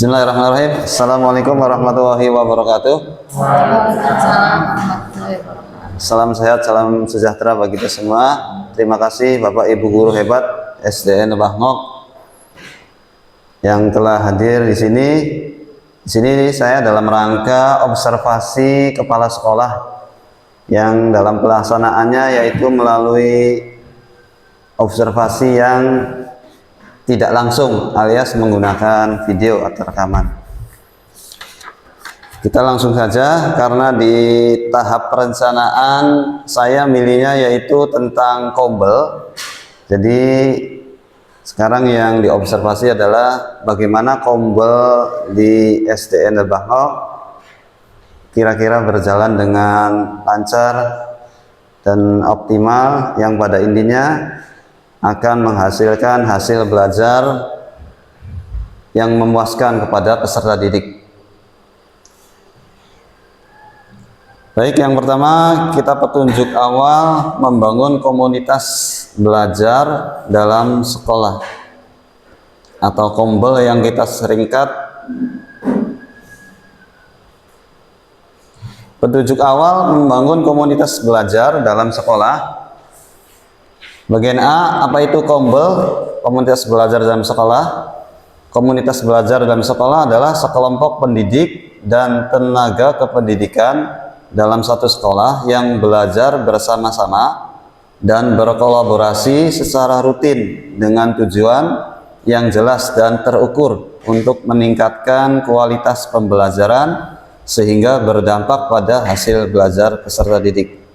Bismillahirrahmanirrahim. Assalamualaikum warahmatullahi wabarakatuh. Waalaikumsalam warahmatullahi wabarakatuh. Salam sehat, salam sejahtera bagi kita semua. Terima kasih Bapak Ibu guru hebat SDN Lebah Ngok yang telah hadir di sini. Di sini saya dalam rangka observasi kepala sekolah yang dalam pelaksanaannya yaitu melalui observasi yang tidak langsung alias menggunakan video atau rekaman. Kita langsung saja karena di tahap perencanaan saya milihnya yaitu tentang kombel. Jadi sekarang yang diobservasi adalah bagaimana kombel di SDN Lebah Ngok kira-kira berjalan dengan lancar dan optimal, yang pada intinya akan menghasilkan hasil belajar yang memuaskan kepada peserta didik. Baik, yang pertama kita petunjuk awal membangun komunitas belajar dalam sekolah atau kombel yang kita seringkat. Petunjuk awal membangun komunitas belajar dalam sekolah. Bagian A, apa itu kombel? Komunitas belajar dalam sekolah. Komunitas belajar dalam sekolah adalah sekelompok pendidik dan tenaga kependidikan dalam satu sekolah yang belajar bersama-sama dan berkolaborasi secara rutin dengan tujuan yang jelas dan terukur untuk meningkatkan kualitas pembelajaran sehingga berdampak pada hasil belajar peserta didik.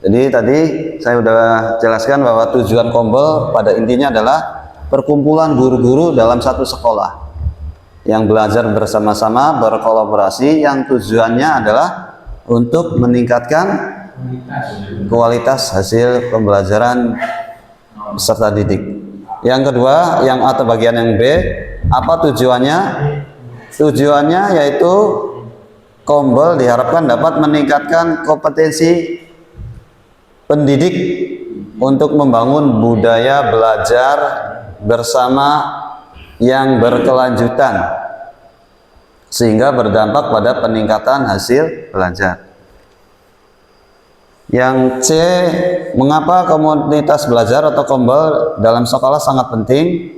Jadi tadi saya sudah jelaskan bahwa tujuan kombel pada intinya adalah perkumpulan guru-guru dalam satu sekolah yang belajar bersama-sama, berkolaborasi, yang tujuannya adalah untuk meningkatkan kualitas hasil pembelajaran peserta didik. Yang kedua, yang atau bagian yang B, apa tujuannya? Tujuannya yaitu kombel diharapkan dapat meningkatkan kompetensi pendidik untuk membangun budaya belajar bersama yang berkelanjutan sehingga berdampak pada peningkatan hasil belajar. Yang C, mengapa komunitas belajar atau kombel dalam sekolah sangat penting?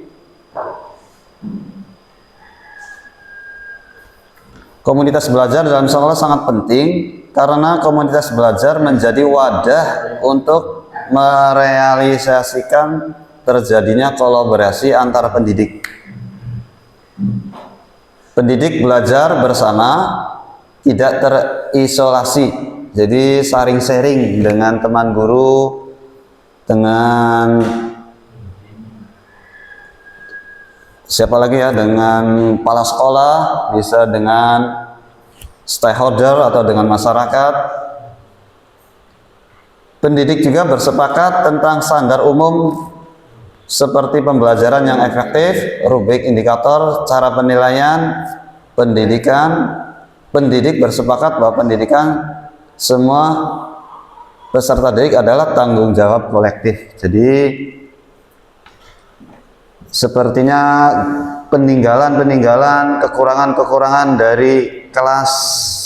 Komunitas belajar dalam sekolah sangat penting karena komunitas belajar menjadi wadah untuk merealisasikan terjadinya kolaborasi antara pendidik. Pendidik belajar bersama, tidak terisolasi, jadi saring sharing dengan teman guru, dengan siapa lagi ya, dengan kepala sekolah, bisa dengan stakeholder atau dengan masyarakat. Pendidik juga bersepakat tentang standar umum seperti pembelajaran yang efektif, rubrik indikator, cara penilaian pendidikan. Pendidik bersepakat bahwa pendidikan semua peserta didik adalah tanggung jawab kolektif. Jadi sepertinya peninggalan-peninggalan, kekurangan-kekurangan dari kelas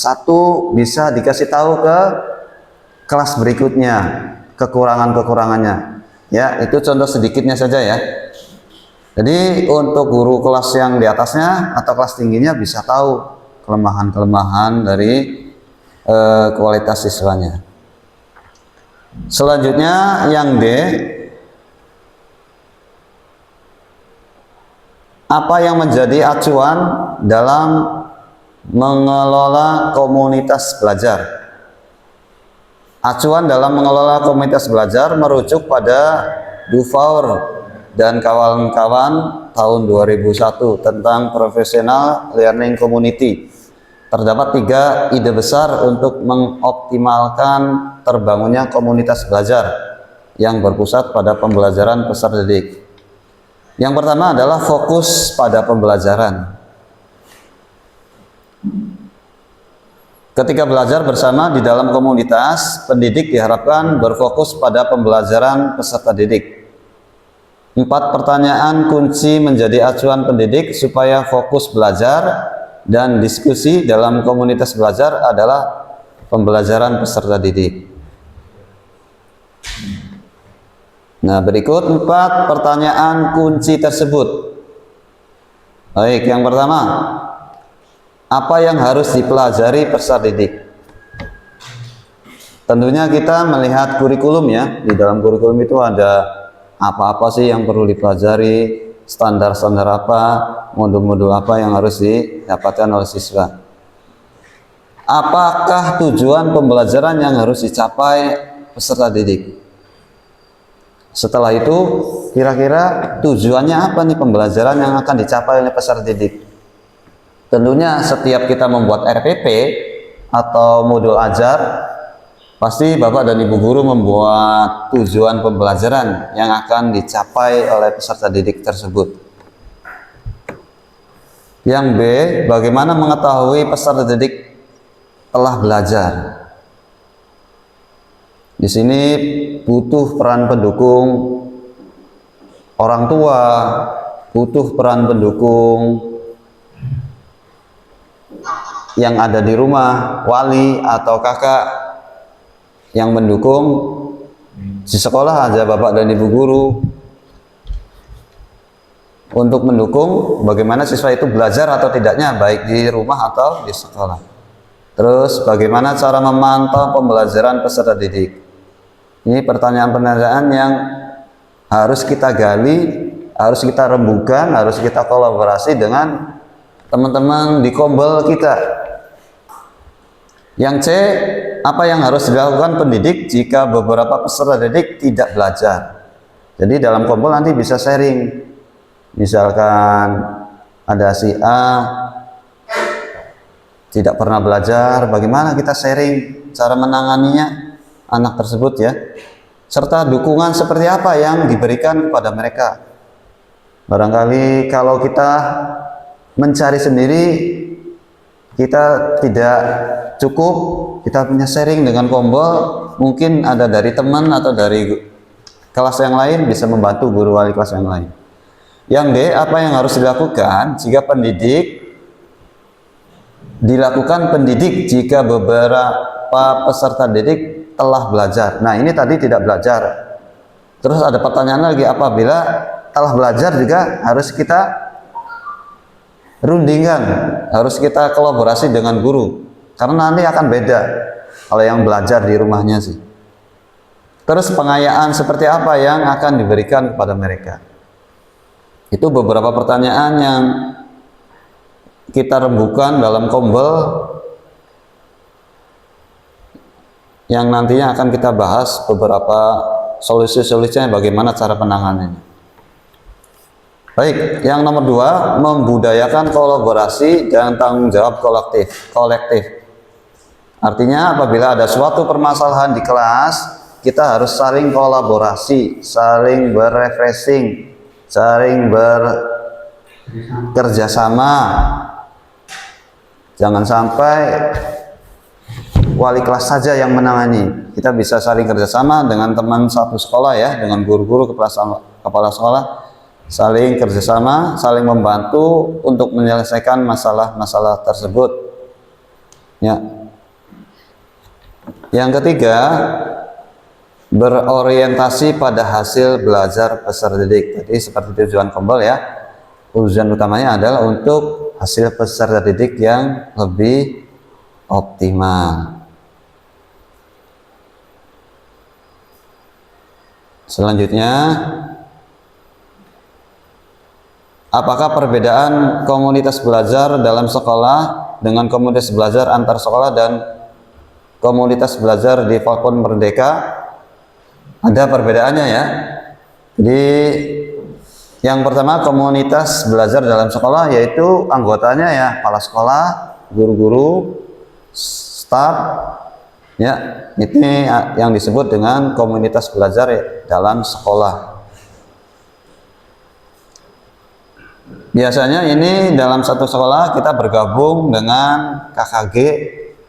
1 bisa dikasih tahu ke kelas berikutnya, kekurangan-kekurangannya. Ya, itu contoh sedikitnya saja ya. Jadi untuk guru kelas yang di atasnya atau kelas tingginya bisa tahu kelemahan-kelemahan dari kualitas siswanya. Selanjutnya yang D, apa yang menjadi acuan dalam mengelola komunitas belajar? Acuan dalam mengelola komunitas belajar merujuk pada Dufour dan kawan-kawan tahun 2001 tentang Professional Learning Community. Terdapat 3 ide besar untuk mengoptimalkan terbangunnya komunitas belajar yang berpusat pada pembelajaran peserta didik. Yang pertama adalah fokus pada pembelajaran. Ketika belajar bersama di dalam komunitas, pendidik diharapkan berfokus pada pembelajaran peserta didik. 4 pertanyaan kunci menjadi acuan pendidik supaya fokus belajar dan diskusi dalam komunitas belajar adalah pembelajaran peserta didik. Nah, berikut 4 pertanyaan kunci tersebut. Baik, yang pertama, apa yang harus dipelajari peserta didik? Tentunya kita melihat kurikulum ya. Di dalam kurikulum itu ada apa-apa sih yang perlu dipelajari, standar-standar apa, modul-modul apa yang harus didapatkan oleh siswa. Apakah tujuan pembelajaran yang harus dicapai peserta didik? Setelah itu, kira-kira tujuannya apa nih pembelajaran yang akan dicapai oleh peserta didik? Tentunya setiap kita membuat RPP atau modul ajar, pasti Bapak dan Ibu Guru membuat tujuan pembelajaran yang akan dicapai oleh peserta didik tersebut. Yang B, bagaimana mengetahui peserta didik telah belajar? Di sini butuh peran pendukung orang tua, butuh peran pendukung yang ada di rumah, wali atau kakak yang mendukung. Di sekolah aja Bapak dan Ibu Guru untuk mendukung bagaimana siswa itu belajar atau tidaknya, baik di rumah atau di sekolah. Terus bagaimana cara memantau pembelajaran peserta didik? Ini pertanyaan-pertanyaan yang harus kita gali, harus kita rembukan, harus kita kolaborasi dengan teman-teman di kombel kita. Yang C, apa yang harus dilakukan pendidik jika beberapa peserta didik tidak belajar? Jadi dalam kombel nanti bisa sharing. Misalkan ada si A tidak pernah belajar, bagaimana kita sharing cara menanganinya anak tersebut ya, serta dukungan seperti apa yang diberikan kepada mereka. Barangkali kalau kita mencari sendiri kita tidak cukup, kita punya sharing dengan kombel, mungkin ada dari teman atau dari kelas yang lain bisa membantu guru wali kelas yang lain. Yang D, apa yang harus dilakukan jika jika beberapa peserta didik telah belajar? Nah, ini tadi tidak belajar. Terus ada pertanyaan lagi, apabila telah belajar juga harus kita rundingkan, harus kita kolaborasi dengan guru, karena nanti akan beda kalau yang belajar di rumahnya sih. Terus pengayaan seperti apa yang akan diberikan kepada mereka? Itu beberapa pertanyaan yang kita rembukan dalam kombel yang nantinya akan kita bahas beberapa solusi-solusinya, bagaimana cara penanganannya. Baik, yang nomor 2, membudayakan kolaborasi dan tanggung jawab kolektif. Artinya apabila ada suatu permasalahan di kelas, kita harus saling kolaborasi, saling berrefreshing, saling bekerja sama. Jangan sampai wali kelas saja yang menangani. Kita bisa saling kerjasama dengan teman satu sekolah ya, dengan guru-guru, kepala sekolah, saling kerjasama, saling membantu untuk menyelesaikan masalah-masalah tersebut. Ya. Yang ketiga, berorientasi pada hasil belajar peserta didik. Jadi seperti tujuan kombel ya, tujuan utamanya adalah untuk hasil peserta didik yang lebih optimal. Selanjutnya, apakah perbedaan komunitas belajar dalam sekolah dengan komunitas belajar antar sekolah dan komunitas belajar di Falcon Merdeka? Ada perbedaannya ya. Jadi yang pertama, komunitas belajar dalam sekolah yaitu anggotanya ya kepala sekolah, guru-guru, staf ya. Ini yang disebut dengan komunitas belajar dalam sekolah. Biasanya ini dalam satu sekolah kita bergabung dengan KKG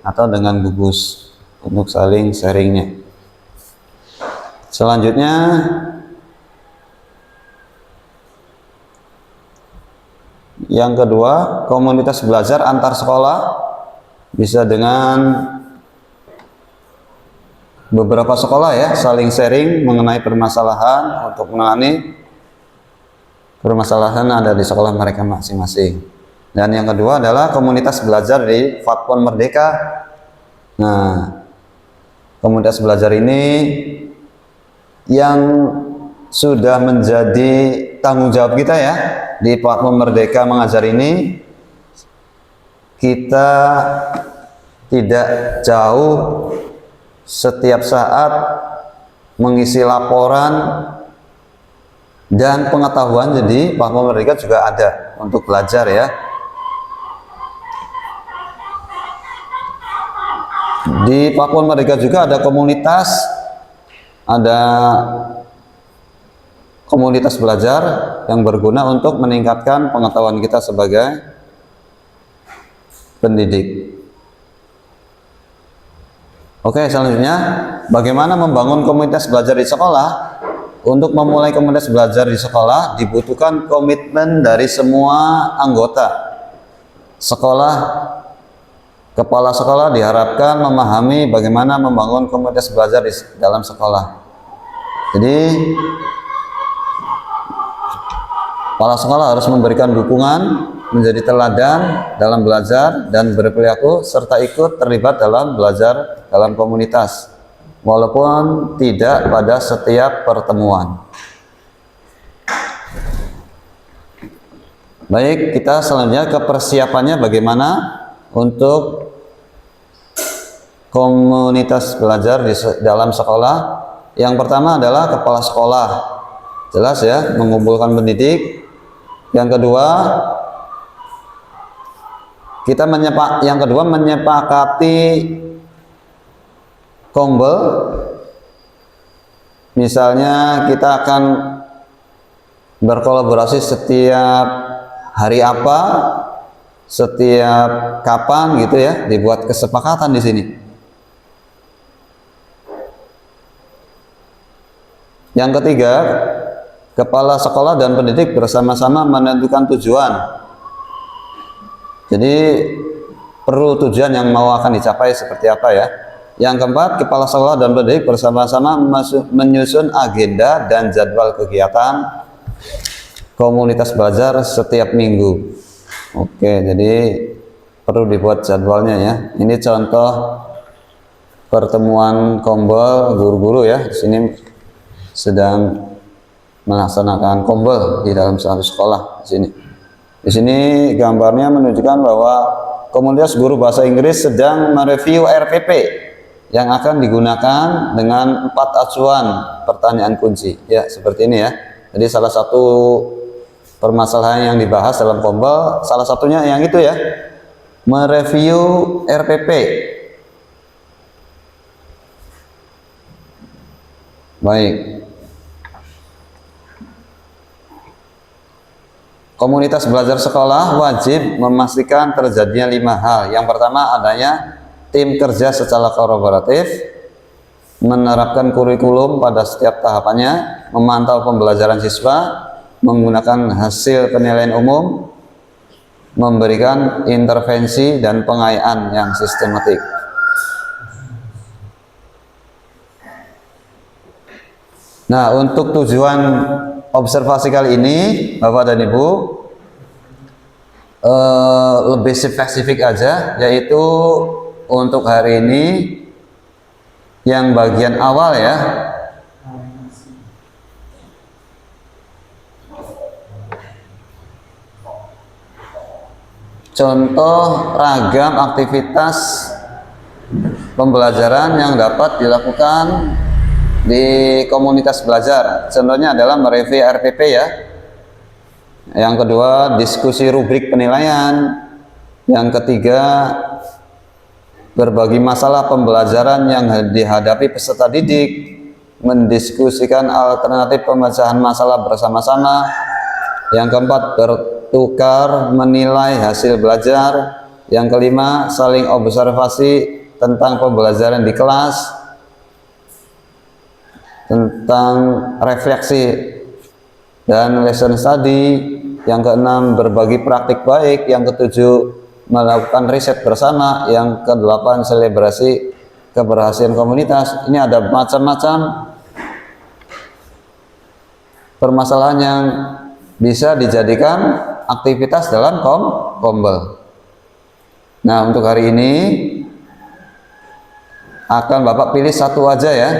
atau dengan gugus untuk saling sharingnya. Selanjutnya, Yang kedua, komunitas belajar antar sekolah bisa dengan beberapa sekolah ya, saling sharing mengenai permasalahan untuk menangani permasalahan ada di sekolah mereka masing-masing. Dan yang kedua adalah komunitas belajar di Fakfon Merdeka. Nah, komunitas belajar ini yang sudah menjadi tanggung jawab kita ya di Fakfon Merdeka mengajar ini, kita tidak jauh setiap saat mengisi laporan dan pengetahuan. Jadi Fakfon Merdeka juga ada untuk belajar ya. Di Fakfon Merdeka juga ada komunitas belajar yang berguna untuk meningkatkan pengetahuan kita sebagai pendidik. Oke, selanjutnya bagaimana membangun komunitas belajar di sekolah? Untuk memulai komunitas belajar di sekolah dibutuhkan komitmen dari semua anggota sekolah. Kepala sekolah diharapkan memahami bagaimana membangun komunitas belajar di dalam sekolah. Jadi kepala sekolah harus memberikan dukungan, menjadi teladan dalam belajar dan berperilaku serta ikut terlibat dalam belajar dalam komunitas walaupun tidak pada setiap pertemuan. Baik, kita selanjutnya ke persiapannya bagaimana untuk komunitas belajar di dalam sekolah. Yang pertama adalah kepala sekolah, jelas ya, mengumpulkan pendidik. Yang kedua, menyepakati kombel. Misalnya kita akan berkolaborasi setiap hari apa, setiap kapan gitu ya, dibuat kesepakatan di sini. Yang ketiga, kepala sekolah dan pendidik bersama-sama menentukan tujuan. Jadi perlu tujuan yang mau akan dicapai seperti apa ya. Yang keempat, kepala sekolah dan pendidik bersama-sama menyusun agenda dan jadwal kegiatan komunitas belajar setiap minggu. Oke, jadi perlu dibuat jadwalnya ya. Ini contoh pertemuan kombel guru-guru ya. Di sini sedang melaksanakan kombel di dalam satu sekolah. Di sini gambarnya menunjukkan bahwa komunitas guru bahasa Inggris sedang mereview RPP yang akan digunakan dengan 4 acuan pertanyaan kunci ya, seperti ini ya. Jadi salah satu permasalahan yang dibahas dalam kombel, salah satunya yang itu ya, mereview RPP. Baik, komunitas belajar sekolah wajib memastikan terjadinya 5 hal. Yang pertama, adanya tim kerja secara kolaboratif, menerapkan kurikulum pada setiap tahapannya, memantau pembelajaran siswa, menggunakan hasil penilaian umum, memberikan intervensi dan pengayaan yang sistematik. Nah, untuk tujuan observasi kali ini, Bapak dan Ibu, lebih spesifik aja, yaitu untuk hari ini yang bagian awal ya. Contoh ragam aktivitas pembelajaran yang dapat dilakukan di komunitas belajar. Contohnya adalah mereview RPP ya. Yang kedua, diskusi rubrik penilaian. Yang ketiga, berbagi masalah pembelajaran yang dihadapi peserta didik, mendiskusikan alternatif pemecahan masalah bersama-sama. Yang keempat, bertukar menilai hasil belajar. Yang kelima, saling observasi tentang pembelajaran di kelas, tentang refleksi dan lesson study. yang keenam berbagi praktik baik, yang ketujuh melakukan riset bersama, yang kedelapan selebrasi keberhasilan komunitas. Ini ada macam-macam permasalahan yang bisa dijadikan aktivitas dalam kombel. Nah, untuk hari ini akan Bapak pilih satu aja ya,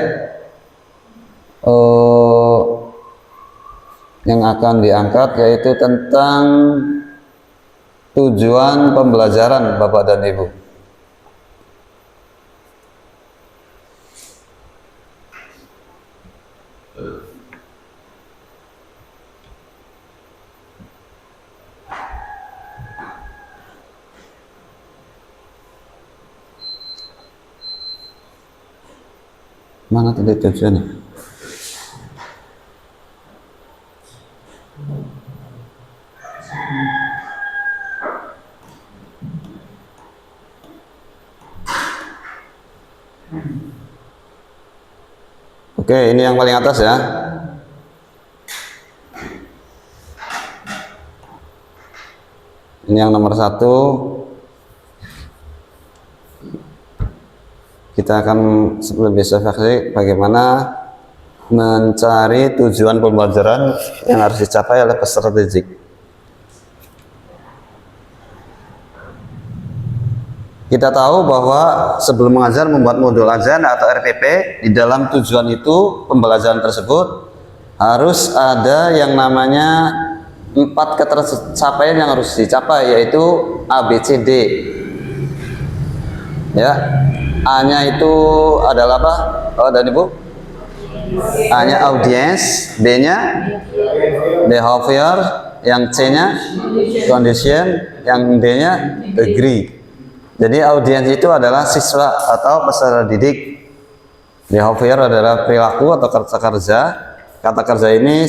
yang akan diangkat, yaitu tentang tujuan pembelajaran Bapak dan Ibu. Mana tadi tujuannya? Oke, ini yang paling atas ya. Ini yang nomor 1. Kita akan lebih spesifik bagaimana mencari tujuan pembelajaran yang harus dicapai oleh peserta didik. Kita tahu bahwa sebelum mengajar membuat modul ajar atau RPP, di dalam tujuan itu pembelajaran tersebut harus ada yang namanya 4 ketercapaian yang harus dicapai, yaitu ABCD. Ya, A-nya itu adalah apa, Bapak dan Ibu? A-nya audience, B-nya behavior, yang C-nya condition, yang D-nya degree. Jadi audiens itu adalah siswa atau peserta didik. Behavior adalah perilaku atau kata kerja. Kata kerja ini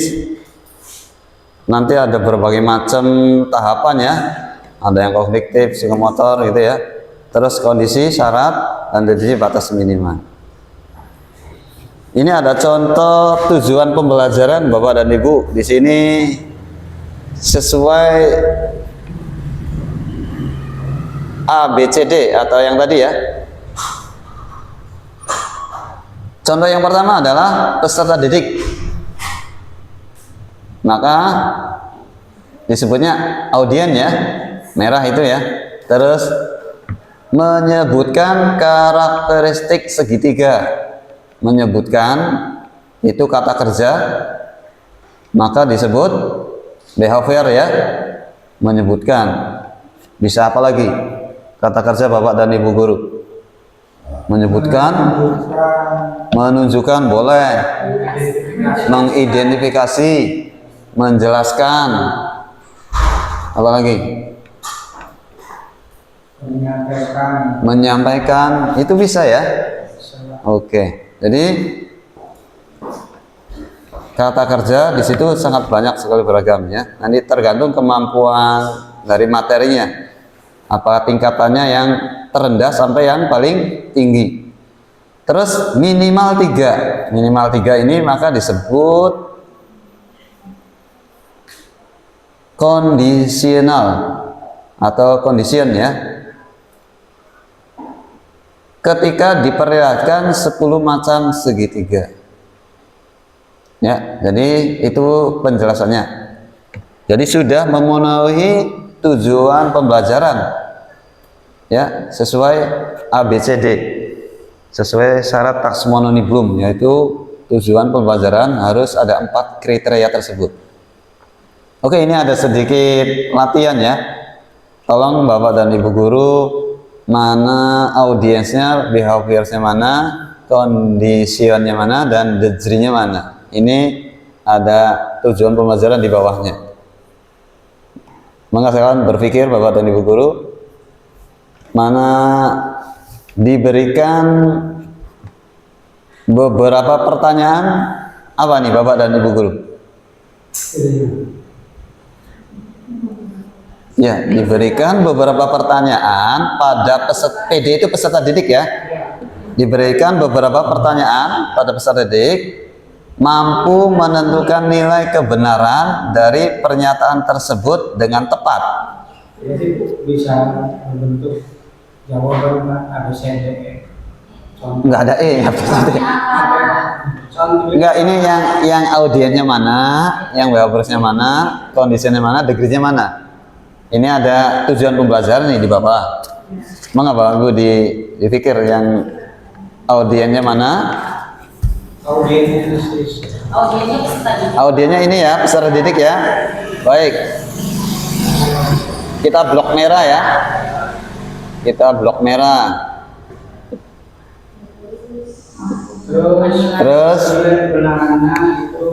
nanti ada berbagai macam tahapan ya. Ada yang kognitif, psikomotor gitu ya. Terus kondisi, syarat, dan definisi batas minimal. Ini ada contoh tujuan pembelajaran Bapak dan Ibu. Di sini sesuai A, B, C, D atau yang tadi ya. Contoh yang pertama adalah peserta didik. Maka disebutnya audien ya, merah itu ya. Terus menyebutkan karakteristik segitiga. Menyebutkan itu kata kerja, maka disebut behavior ya. Menyebutkan. Bisa apa lagi? Kata kerja Bapak dan Ibu guru. Menyebutkan, menunjukkan boleh, mengidentifikasi, menjelaskan, apa lagi? Menyampaikan, itu bisa ya. Oke, jadi kata kerja di situ sangat banyak sekali beragamnya. Nanti tergantung kemampuan dari materinya. Apa tingkatannya yang terendah sampai yang paling tinggi. Terus minimal 3. Minimal 3 ini maka disebut kondisional atau condition ya. Ketika diperlihatkan 10 macam segitiga. Ya, jadi itu penjelasannya. Jadi sudah memenuhi tujuan pembelajaran ya, sesuai ABCD, sesuai syarat taksonomi Bloom, yaitu tujuan pembelajaran harus ada 4 kriteria tersebut. Oke, ini ada sedikit latihan ya. Tolong Bapak dan Ibu guru, mana audiensnya, behaviorsnya mana, conditionnya mana, dan degree-nya mana. Ini ada tujuan pembelajaran di bawahnya. Maka silakan berpikir Bapak dan Ibu guru, mana diberikan beberapa pertanyaan. Apa nih Bapak dan Ibu guru? Ya, diberikan beberapa pertanyaan pada peserta PD itu peserta didik ya. Diberikan beberapa pertanyaan pada peserta didik mampu menentukan nilai kebenaran dari pernyataan tersebut dengan tepat. Jadi bisa membentuk jawaban ABCDE. Enggak ada ya berarti. Enggak, ini yang audiennya mana, yang behaviornya mana, kondisinya mana, degree-nya mana. Ini ada tujuan pembelajaran nih di bawah. Mengapa Ibu dipikir yang audiennya mana? Audiennya Audiennya ini ya, peserta didik ya. Baik. Kita blok merah ya. Kita blok merah. Terus kebenarannya itu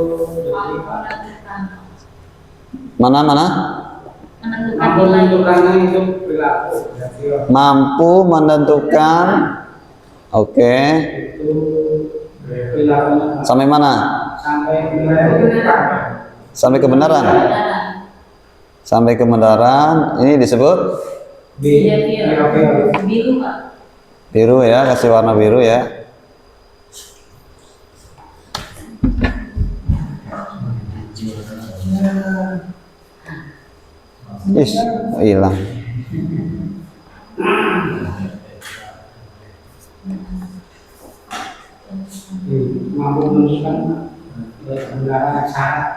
mana? mampu menentukannya itu perilaku. Mampu menentukan. Oke. Itu perilakunya Sampai mana? sampai menentukan. Sampai kebenaran. Sampai kebenaran. Ini disebut Biru, Pak. biru ya, kasih warna biru ya. Is, hilang. Mampu menentukan kebenaran syarat.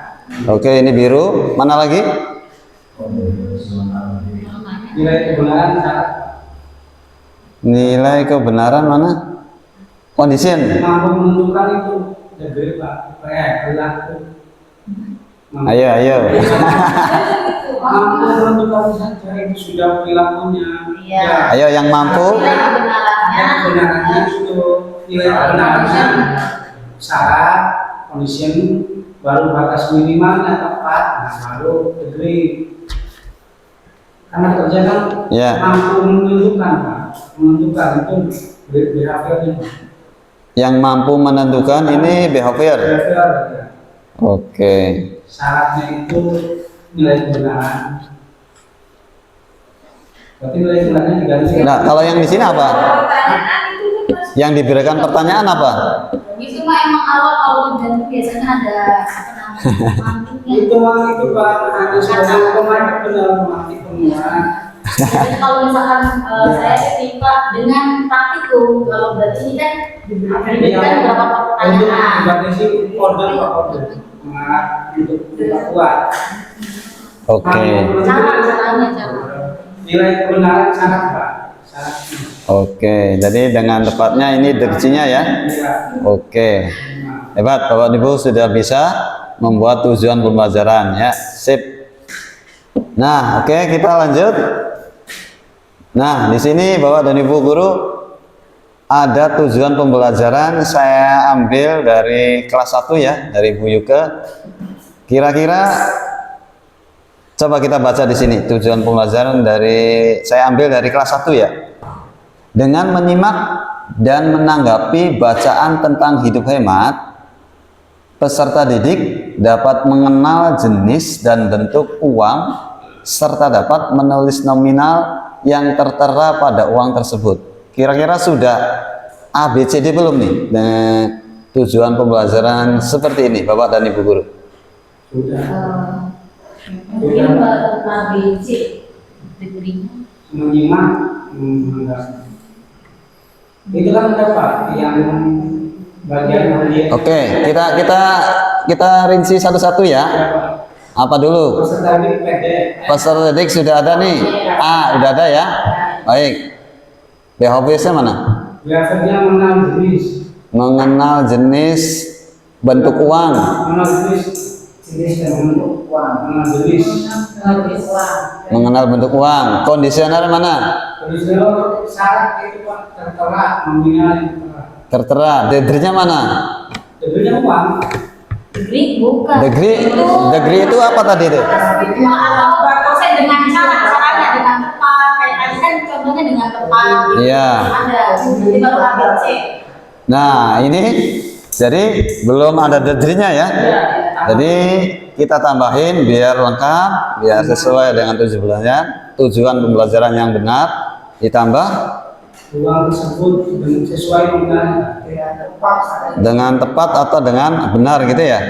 Oke, ini biru. Mana lagi? Nilai kebenaran syarat. Nilai kebenaran mana? Condition. Mampu menentukan itu degree Pak. Perilaku. Ayo. Mampu menentukan saja itu sudah perilakunya. Iya. Ayo yang mampu. Nilai kebenarannya. Yang kebenarannya itu nilai kebenarannya syarat, condition, baru batas minimalnya tepat, nah baru degree. Karena kerja kan Ya. mampu menentukan Pak, menentukan itu behaviornya. Yang mampu menentukan ini behavior. Behavior ya. Oke. Syaratnya itu nilai kebenaran. Berarti nilai kebenarannya diganti. Nah, kalau yang di sini apa? Yang diberikan pertanyaan apa? Itu mah emang awal dan biasanya ada apa namanya? Itu mah itu Pak, ada sebuah otomatis benar otomatis penuaan. Jadi kalau misalkan saya ketika dengan praktikum, kalau berarti ini kan diberikan beberapa pertanyaan. Untuk dibatasi order Pak order. Nah, untuk kuat. Oke. Caranya. Nilai kebenaran syarat Pak. Syaratnya. Oke. Jadi dengan tepatnya ini degree-nya ya. Iya. Oke. Hebat, Bapak Ibu sudah bisa membuat tujuan pembelajaran ya. Sip. Nah, oke, kita lanjut. Nah, di sini Bapak dan Ibu guru ada tujuan pembelajaran saya ambil dari kelas 1 ya, dari Bu Yuke. Kira-kira coba kita baca di sini tujuan pembelajaran dari saya ambil dari kelas 1 ya. Dengan menyimak dan menanggapi bacaan tentang hidup hemat, peserta didik dapat mengenal jenis dan bentuk uang serta dapat menulis nominal yang tertera pada uang tersebut. Kira-kira sudah ABCD belum nih? Tujuan pembelajaran seperti ini, Bapak dan Ibu guru. Sudah. Mungkin baru ABC degree-nya. Menyimak, menanggapi. Itu kan ada Pak yang bagian dia. Oke, kita rinci satu-satu ya. Apa dulu? Peserta didik PD. Peserta didik sudah ada nih. A, udah ada ya. Baik. BHPS-nya mana? Biasanya mengenal jenis. Mengenal jenis bentuk uang. Mengenal jenis dan bentuk uang. Mengenal jenis. Mengenal bentuk uang. Kondisioner mana? Kondisional syarat itu Pak tertera nominal yang tertera. Tertera. Degree-nya mana? Degree uang. Degree bukan. Degree itu apa tadi itu? Atau saya dengan caranya dengan tepat. Kayak tadi kan contohnya dengan tepat. Iya. Ada. Jadi baru ABC. Nah, ini jadi belum ada degree-nya ya. Jadi kita tambahin biar lengkap, biar sesuai dengan tujuan pembelajaran yang benar. Ditambah uang tersebut dengan sesuai dengan Dengan tepat atau dengan benar gitu ya?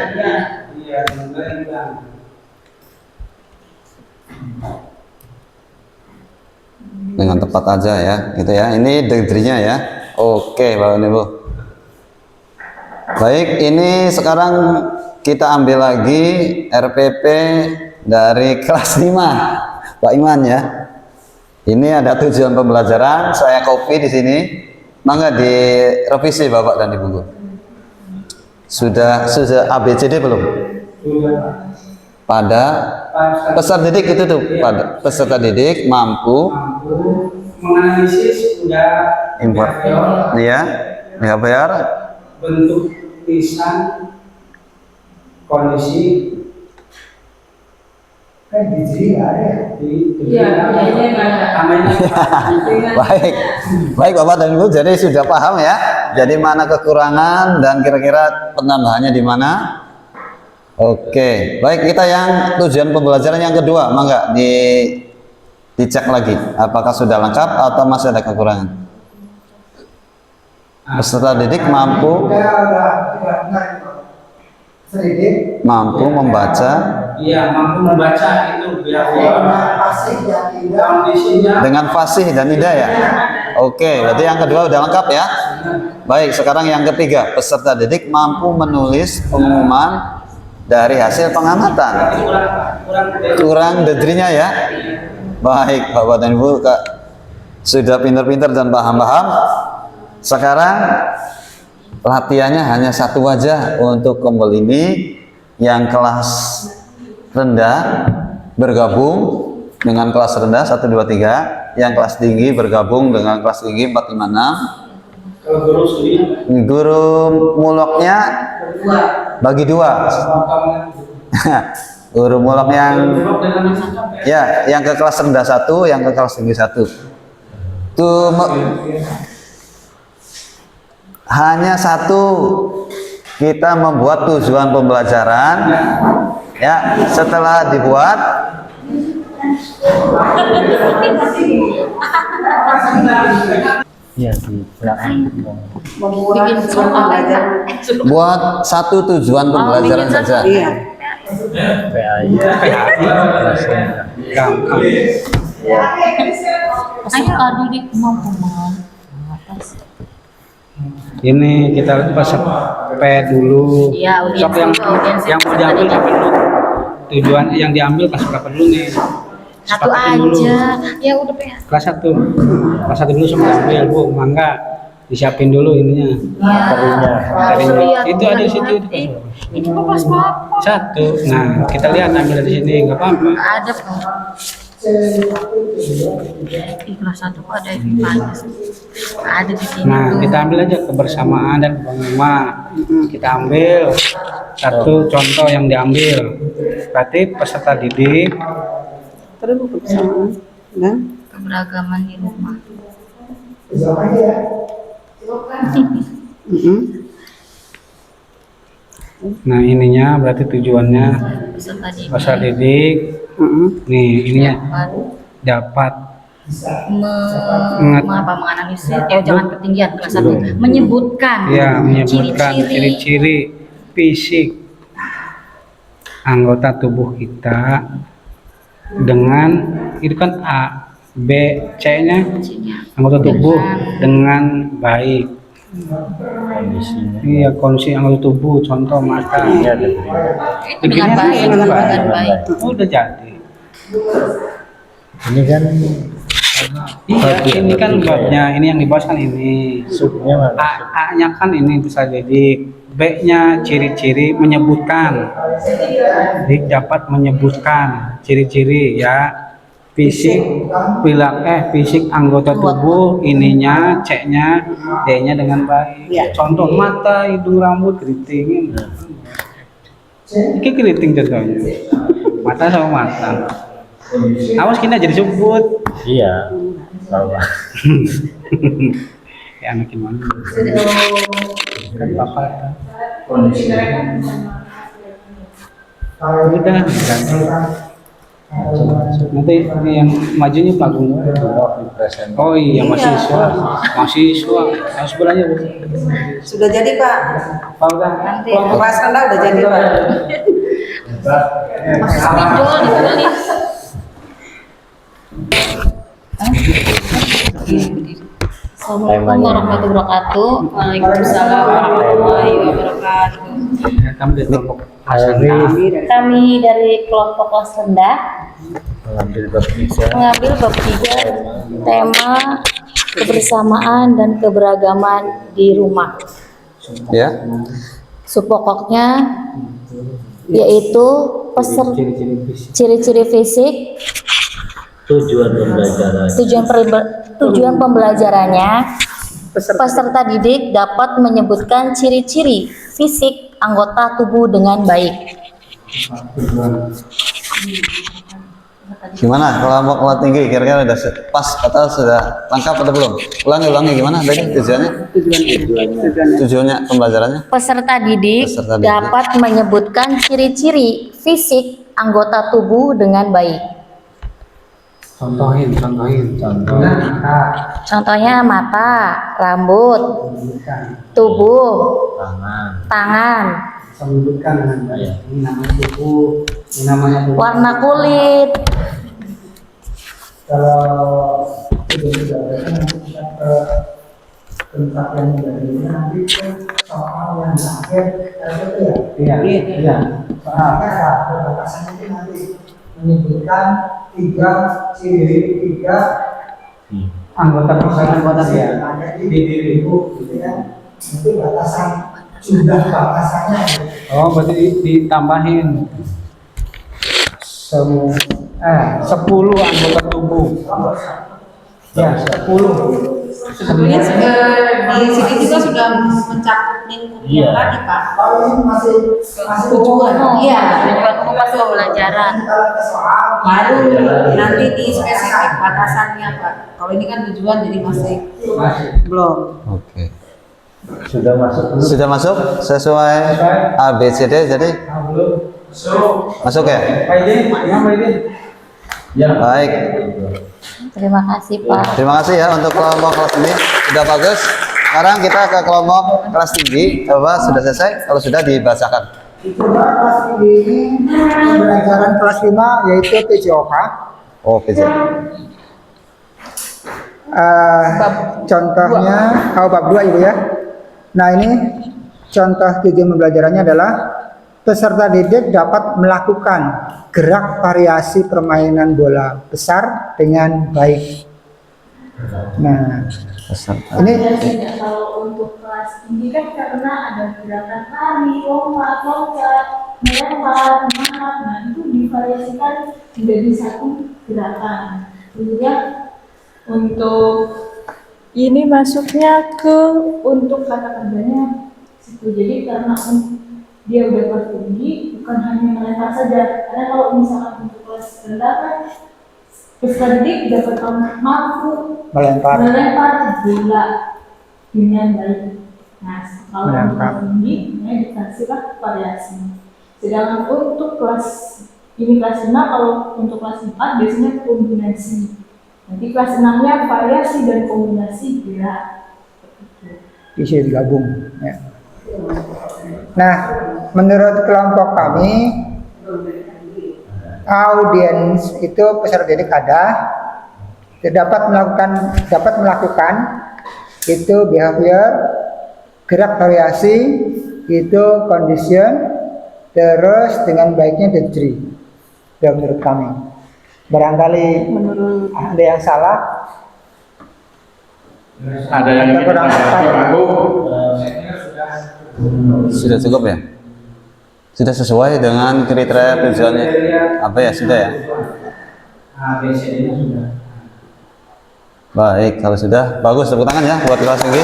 iya dengan Dengan tepat aja ya, gitu ya. Ini degree-nya ya. Oke, Bapak dan Ibu. Baik, ini sekarang kita ambil lagi RPP dari kelas 5, Pak Iman ya. Ini ada tujuan pembelajaran, saya copy di sini. Mangga direvisi Bapak dan Ibu. Sudah ABCD belum? Pada peserta didik itu tuh, pada peserta didik mampu menganalisis udah import, ya, behavior, bentuk tulisan kondisi baik, baik Bapak dan Ibu, jadi sudah paham ya. Jadi mana kekurangan dan kira-kira penambahannya di mana? Oke, baik, kita yang tujuan pembelajaran yang kedua, mangga dicek lagi apakah sudah lengkap atau masih ada kekurangan. Peserta didik mampu membaca iya mampu membaca itu kondisinya dengan fasih dan indah ya. Oke, berarti yang kedua udah lengkap ya. Baik, sekarang yang ketiga, peserta didik mampu menulis pengumuman dari hasil pengamatan. Kurang degree-nya ya. Baik, Bapak dan Ibu, Kak, sudah pintar-pintar dan paham-paham. Sekarang latihannya hanya satu aja untuk kompel ini. Yang kelas rendah bergabung dengan kelas rendah 1, 2, 3. Yang kelas tinggi bergabung dengan kelas tinggi 4, 5, 6. kalau guru sendiri Guru muloknya bagi 2. Guru mulok yang ya, yang ke kelas rendah 1, yang ke kelas tinggi 1. Tuh hanya satu, kita membuat tujuan pembelajaran ya. Setelah dibuat Iya di belakang. Bikin soal aja. buat satu tujuan pembelajaran saja. Iya. PAI. gampang Ayo Kak Didik mampu mengatasi. ini kita pas P dulu Iya, sok yang mau diambil apa dulu tujuan yang diambil pas berapa dulu nih Satu Sepakatin dulu. aja. Ya udah ya. kelas 1 dulu semua diambil Bu, mangga disiapin dulu ininya Materinya. materinya itu ada di situ itu. Ini kok kelas berapa? 1 nah kita lihat ambil dari sini nggak apa-apa Ada kok. Di kelas 1 kok ada IPA-nya sih. Ada di sini nah tuh. kita ambil aja kebersamaan dan pengumuman kita ambil satu contoh yang diambil berarti peserta didik Terus kebersamaan dan Keberagaman di rumah. nah ininya berarti tujuannya Peserta didik peserta didik nih ininya dapat menganalisis, jangan ketinggian kelas 1 menyebutkan ya menyebutkan ciri-ciri ciri-ciri fisik anggota tubuh kita dengan itu kan A, B, C-nya anggota tubuh dengan baik. Kondisinya. Iya, kondisi anggota tubuh, contoh mata. Iya ada terima. itu dengan baik, dengan baik. Oh, udah jadi. Ini kan Iya, ini kan babnya, ini yang dibahas kan ini. subnya mana? A-nya kan ini bisa jadi B-nya ciri-ciri menyebutkan. Jadi dapat menyebutkan ciri-ciri ya fisik fisik anggota tubuh ininya C-nya D-nya dengan baik. Contoh mata, hidung, rambut, keriting. Ini keriting contohnya. Mata sama mata. Awas kena jadi sebut. Iya. Bawa. Ya anak gimana? Kan papa. Udah ganti. Nanti ini yang majunya pelakunya. Oh iya, mahasiswa. Yang sebelahnya Bu. Sudah jadi Pak. Pak udah. Nanti Kelas rendah udah jadi Pak. masih pinjol ditulis. Assalamualaikum warahmatullahi wabarakatuh. Waalaikumsalam warahmatullahi wabarakatuh. Kami dari kelompok Hasanah. Kami dari kelompok kelas rendah Mengambil bab 3. mengambil bab 3 tema kebersamaan dan keberagaman di rumah. Ya. Subpokoknya yaitu Ciri-ciri fisik. ciri-ciri fisik, Tujuan pembelajaran. tujuan pembelajarannya, peserta didik dapat menyebutkan ciri-ciri fisik anggota tubuh dengan baik. Gimana kelompok kelas tinggi kira-kira udah pas atau sudah lengkap atau belum? Ulangi gimana tadi tujuannya? Tujuannya pembelajarannya? Peserta didik Peserta didik. dapat menyebutkan ciri-ciri fisik anggota tubuh dengan baik. Contohin. Contohnya mata, rambut, tubuh, tangan, Sebutkan dengan baik. Ini namanya tubuh. Ini namanya tubuh. warna kulit. Kalau sudah nanti kita ke tempat yang dari nanti ke soal yang terakhir itu ya. Iya. Soalnya ada batasannya itu nanti menyebutkan 3 anggota ya. Di diri ibu gitu kan. Itu batasan sudah batasannya. Oh, berarti ditambahin 10 anggota tubuh. Ya, 10. Sebetulnya di sini kita sudah mencakup lingkup yang tadi Pak. Kalau ini masih Tujuan, iya. Tujuan umum pembelajaran. Baru nanti di spesifik batasannya Pak. Kalau ini kan tujuan jadi masih belum. Oke. Sudah masuk belum? Sudah masuk sesuai A B C D jadi masuk ya? Baik. Terima kasih Pak. Terima kasih ya untuk kelompok kelas ini sudah bagus. Sekarang kita ke kelompok kelas tinggi. Coba sudah selesai? Kalau sudah dibacakan. Coba kelas tinggi ini pembelajaran kelas 5 yaitu PJOK. Oh, PJ. Contohnya bab 2 Ibu ya. Nah ini contoh tujuan pembelajarannya adalah peserta didik dapat melakukan gerak variasi permainan bola besar dengan baik. Nah, ini Biasanya kalau untuk kelas tinggi kan karena ada gerakan lari, lompat, melempar, menangkap, nah itu divariasikan menjadi satu gerakan. Kemudian untuk ini masuknya ke untuk kata kerjanya situ. Jadi karena dia udah kelas tinggi, bukan hanya melempar saja. Karena kalau misalkan untuk kelas rendah kan peserta didik dapat mampu melempar. bola dengan baik. Nah, kalau untuk Melempar. kelas tinggi, ya dikasihlah variasi. Sedangkan untuk kelas ini kelas 5, kalau untuk kelas 4 biasanya kombinasi. Nanti kelas 6-nya variasi dan kombinasi gerak. Bisa digabung. Ya. Nah, menurut kelompok kami, audiens itu peserta didik ada dapat melakukan itu behavior, gerak variasi, itu condition, terus dengan baiknya the tree. Ya, menurut kami. Barangkali ada yang salah. Ada yang kurang tepat. Sudah cukup ya? Sudah sesuai dengan kriteria tujuannya? Apa ya? Sudah ya? ABCD-nya sudah. Baik, kalau sudah bagus, tepuk tangan ya buat kelas tinggi.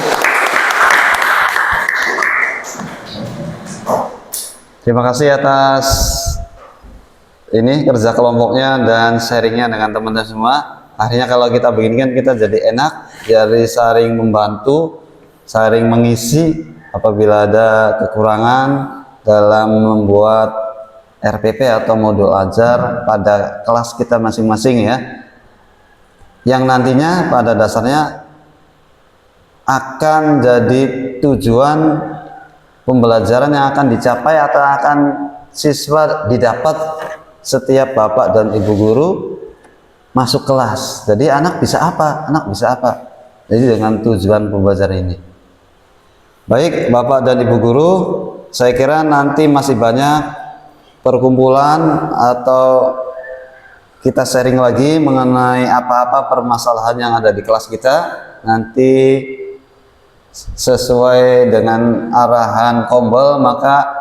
Terima kasih atas ini kerja kelompoknya dan sharingnya dengan teman-teman semua. Akhirnya kalau kita begini kan kita jadi enak, jadi saling membantu, saling mengisi apabila ada kekurangan dalam membuat RPP atau modul ajar pada kelas kita masing-masing ya, yang nantinya pada dasarnya akan jadi tujuan pembelajaran yang akan dicapai atau akan siswa didapat setiap bapak dan ibu guru masuk kelas. Jadi anak bisa apa? Anak bisa apa? Jadi dengan tujuan pembelajaran ini. Baik bapak dan ibu guru, saya kira nanti masih banyak perkumpulan atau kita sharing lagi mengenai apa-apa permasalahan yang ada di kelas kita. Nanti sesuai dengan arahan Kombel maka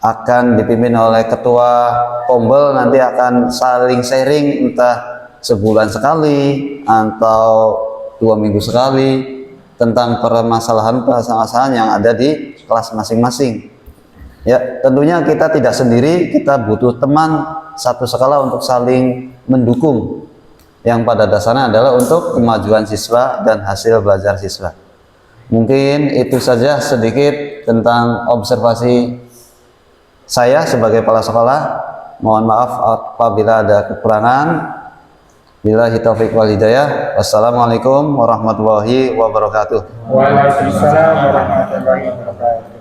akan dipimpin oleh ketua Kombel, nanti akan saling sharing entah sebulan sekali atau 2 minggu sekali tentang permasalahan yang ada di kelas masing-masing. Ya, tentunya kita tidak sendiri, kita butuh teman satu sekolah untuk saling mendukung, yang pada dasarnya adalah untuk kemajuan siswa dan hasil belajar siswa. Mungkin itu saja sedikit tentang observasi saya sebagai kepala sekolah. Mohon maaf apabila ada kekurangan. Billahi taufiq wal hidayah. Wassalamualaikum warahmatullahi wabarakatuh. Waalaikumsalam warahmatullahi wabarakatuh.